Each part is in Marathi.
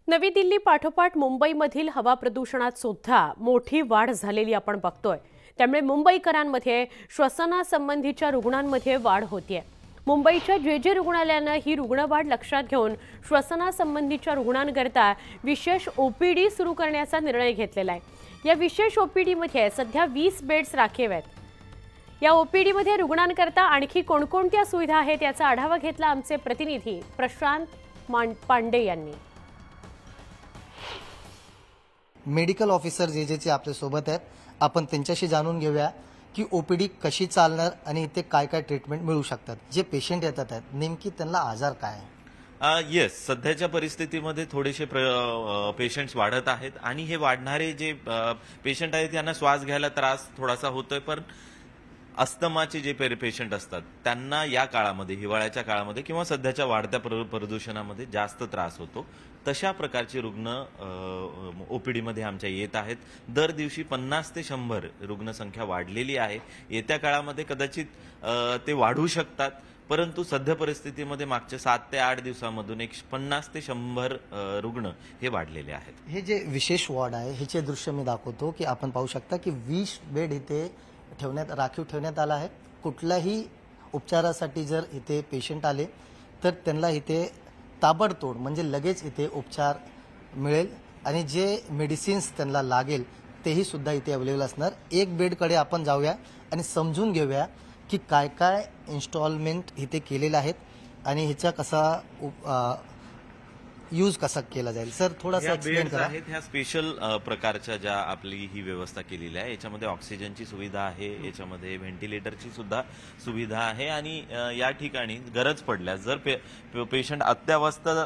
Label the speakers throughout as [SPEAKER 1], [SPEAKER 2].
[SPEAKER 1] नवी दिल्ली पाठोपाठ मुंबईमधील हवा प्रदूषणात सुद्धा मोठी वाढ झालेली आपण बघतोय। त्यामुळे मुंबईकरांमध्ये श्वसनासंबंधीच्या रुग्णांमध्ये वाढ होतीये। मुंबईच्या जे रुग्णालयाने ही रुग्णवाढ लक्षात घेऊन श्वसनासंबंधीच्या रुग्णांकरता विशेष ओपीडी सुरू करण्याचा निर्णय घेतलेला आहे। या विशेष ओपीडी मध्ये सध्या 20 बेड्स राखीव आहेत। या ओपीडी मध्ये रुग्णांकरता आणखी कोणकोणत्या सुविधा आहेत याचा आढावा घेतला आमचे प्रतिनिधी प्रशांत पांडे यांनी।
[SPEAKER 2] मेडिकल ऑफिसर जे आपल्या सोबत आहेत, आपण त्यांच्याशी जाणून घेऊया की ओपीडी कशी चालणार आणि इथे काय काय ट्रीटमेंट मिळू शकतात। जे पेशंट येतात आहेत नेमकी त्यांना आजार काय आहे?
[SPEAKER 3] येस, सध्याच्या परिस्थितीमध्ये थोडेसे पेशंट्स वाढत आहेत आणि हे वाढणारे जे पेशंट आहेत त्यांना श्वास घ्यायला त्रास थोडासा होतोय, पण अस्थमाचे जे पेशंट असतात त्यांना या काळामध्ये, हिवाळ्याच्या काळामध्ये किंवा सध्याच्या वाढत्या प्रदूषणामध्ये जास्त त्रास होतो। तशा प्रकारचे रुग्ण ओपीडी मध्ये आमच्या येत आहेत। दर दिवशी 50 ते 100 रुग्णसंख्या वाढलेली आहे। येत्या काळामध्ये कदाचित ते वाढू शकतात, परंतु सध्या परिस्थितीमध्ये मागच्या 7 ते 8 दिवसांमधून 50 ते 100 रुग्ण हे वाढलेले आहेत।
[SPEAKER 2] हे जे विशेष वॉर्ड आहे ह्याचे दृश्य मी दाखवतो की आपण पाहू शकता की 20 बेड इथे राखीव ठेवण्यात आला आहे। कुठल्याही उपचारासाठी जर इथे पेशंट आले तर त्यांना इथे ताबडतोड म्हणजे लगेच इथे उपचार मिळेल आणि जे मेडिसिन्स त्यांना लागेल तेही सुद्धा इथे अवेलेबल असणार। एक बेडकडे आपण जाऊया आणि समजून घेऊया की काय काय इन्स्टॉलमेंट इथे केलेले आहेत आणि ह्याचा कसा यूज कसा केला जाईल। सर थोडासा एक्सप्लेन करा।
[SPEAKER 3] ह्या स्पेशल प्रकारच्या ज्या आपली ही व्यवस्था केलेली आहे, याच्यामध्ये ऑक्सिजनची सुविधा आहे, याच्यामध्ये व्हेंटिलेटरची सुद्धा सुविधा आहे आणि या ठिकाणी गरज पडल्यास जर पेशंट अत्यावस्था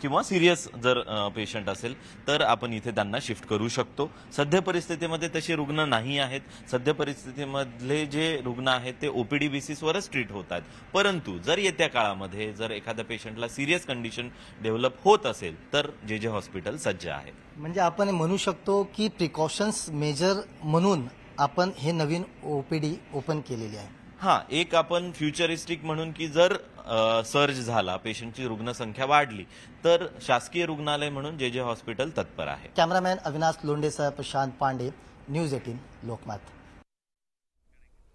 [SPEAKER 3] किंवा सिरियस जर पेशंट असेल तर आपण इथे त्यांना शिफ्ट करू शकतो। सध्या परिस्थितीमध्ये तसे रुग्ण नाही आहेत। सध्या परिस्थितीमधले जे रुग्ण आहेत ते ओपीडी बेसिसवरच ट्रीट होत आहेत, परंतु जर येत्या काळामध्ये जर एखाद्या पेशंटला सिरियस कंडिशन डेव्हलप होत असेल तर जे हॉस्पिटल सज्ज आहे।
[SPEAKER 2] म्हणजे आपण म्हणू शकतो की प्रिकॉशन्स मेजर म्हणून आपण हे नवीन ओपीडी ओपन केलेली आहे।
[SPEAKER 3] हां, एक आपण फ्युचरिस्टिक म्हणून की जर सर्ज झाला, पेशंटची रुग्णसंख्या वाढली तर शासकीय रुग्णालय म्हणून जे हॉस्पिटल तत्पर आहे।
[SPEAKER 2] कॅमेरामॅन अविनाश लोंढेसह प्रशांत पांडे, न्यूज 18 लोकमत।